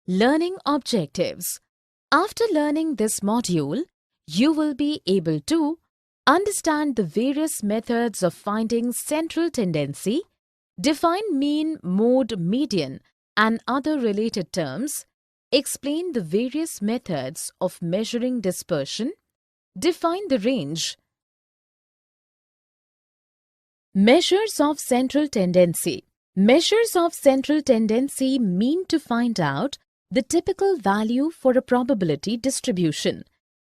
Learning objectives. After learning this module, you will be able to understand the various methods of finding central tendency, define mean, mode, median, and other related terms, explain the various methods of measuring dispersion, define the range. Measures of central tendency. Measures of central tendency mean to find out the typical value for a probability distribution.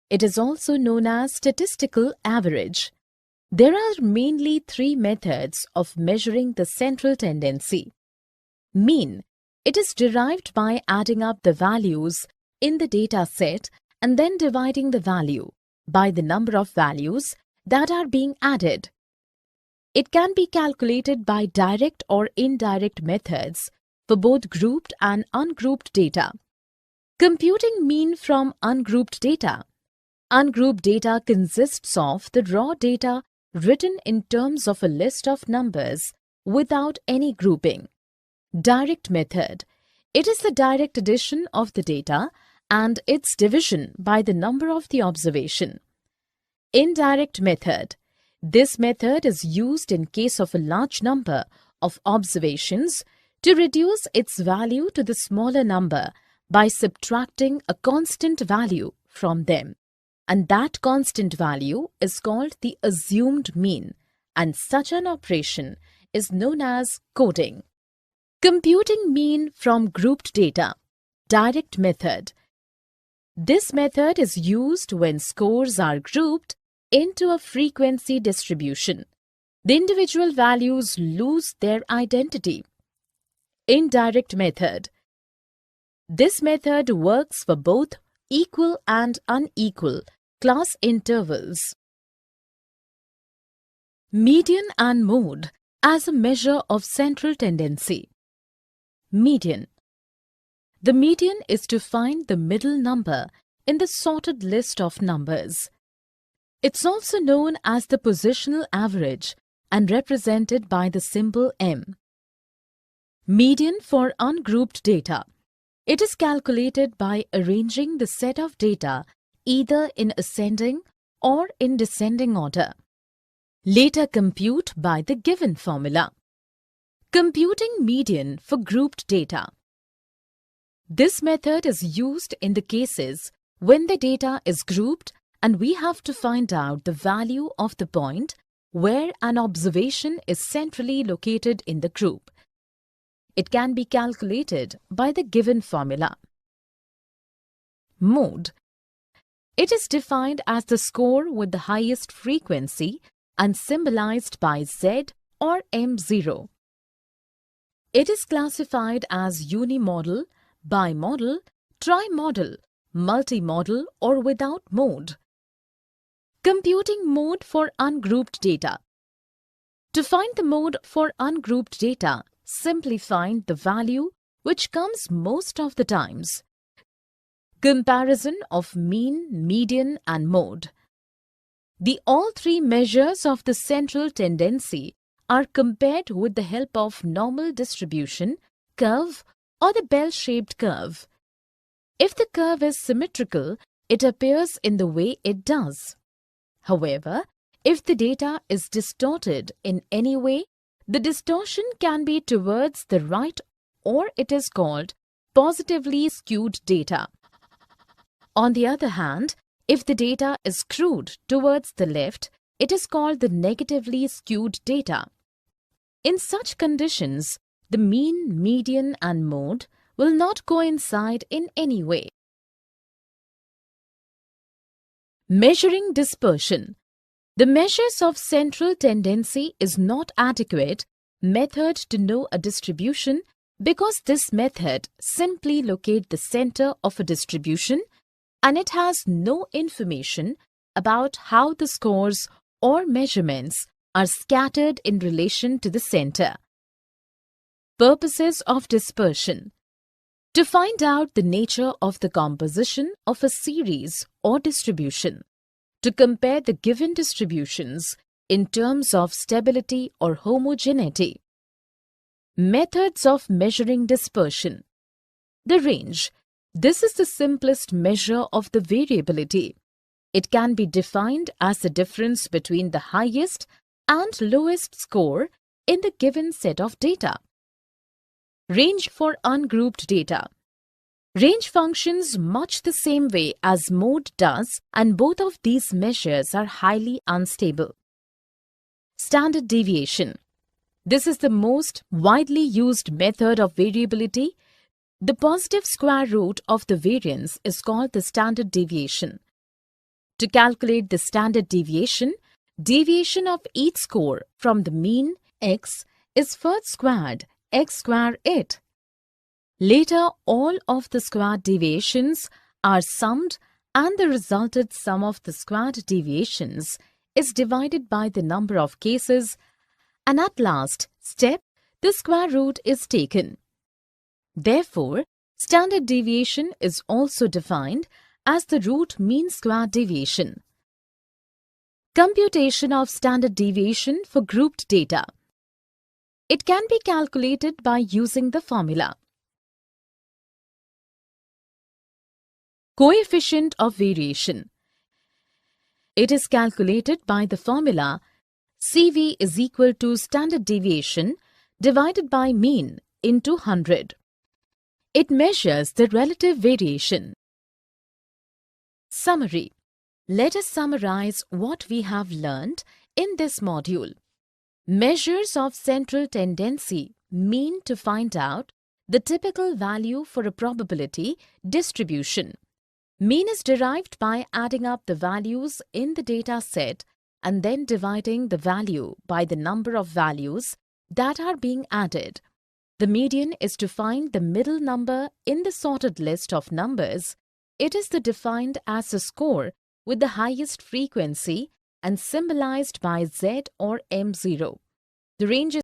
It is also known as statistical average. There are mainly three methods of measuring the central tendency. Mean. It is derived by adding up the values in the data set and then dividing the value by the number of values that are being added. It can be calculated by direct or indirect methods for both grouped and ungrouped data. Computing mean from ungrouped data. Ungrouped data consists of the raw data written in terms of a list of numbers without any grouping. Direct method. It is the direct addition of the data and its division by the number of the observation. Indirect method. This method is used in case of a large number of observations to reduce its value to the smaller number by subtracting a constant value from them. And that constant value is called the assumed mean, and such an operation is known as coding. Computing mean from grouped data. Direct method. This method is used when scores are grouped into a frequency distribution. The individual values lose their identity. Indirect method. This method works for both equal and unequal class intervals. Median and mode as a measure of central tendency. Median. The median is to find the middle number in the sorted list of numbers. It's also known as the positional average and represented by the symbol M. Median for ungrouped data. It is calculated by arranging the set of data either in ascending or in descending order. Later compute by the given formula. Computing median for grouped data. This method is used in the cases when the data is grouped and we have to find out the value of the point where an observation is centrally located in the group. It can be calculated by the given formula. Mode. It is defined as the score with the highest frequency and symbolized by Z or M0. It is classified as unimodal, bimodal, trimodal, multimodal, or without mode. Computing mode for ungrouped data. To find the mode for ungrouped data, simply find the value which comes most of the times. Comparison of mean, median, and mode. All three measures of the central tendency are compared with the help of normal distribution, curve, or the bell-shaped curve. If the curve is symmetrical, it appears in the way it does. However, if the data is distorted in any way, the distortion can be towards the right or it is called positively skewed data. On the other hand, if the data is skewed towards the left, it is called the negatively skewed data. In such conditions, the mean, median, and mode will not coincide in any way. Measuring dispersion. The measures of central tendency is not adequate method to know a distribution because this method simply locates the center of a distribution and it has no information about how the scores or measurements are scattered in relation to the center. Purposes of dispersion. To find out the nature of the composition of a series or distribution. To compare the given distributions in terms of stability or homogeneity. Methods of measuring dispersion. The range. This is the simplest measure of the variability. It can be defined as the difference between the highest and lowest score in the given set of data. Range for ungrouped data. Range functions much the same way as mode does, and both of these measures are highly unstable. Standard deviation. This is the most widely used method of variability. The positive square root of the variance is called the standard deviation. To calculate the standard deviation of each score from the mean x is first squared x square it. Later, all of the squared deviations are summed and the resulted sum of the squared deviations is divided by the number of cases, and at last step the square root is taken. Therefore, standard deviation is also defined as the root mean square deviation. Computation of standard deviation for grouped data. It can be calculated by using the formula. Coefficient of variation. It is calculated by the formula CV is equal to standard deviation divided by mean into 100. It measures the relative variation. Summary. Let us summarize what we have learned in this module. Measures of central tendency mean to find out the typical value for a probability distribution. Mean is derived by adding up the values in the data set and then dividing the value by the number of values that are being added. The median is to find the middle number in the sorted list of numbers. It is defined as a score with the highest frequency and symbolized by Z or M0. The range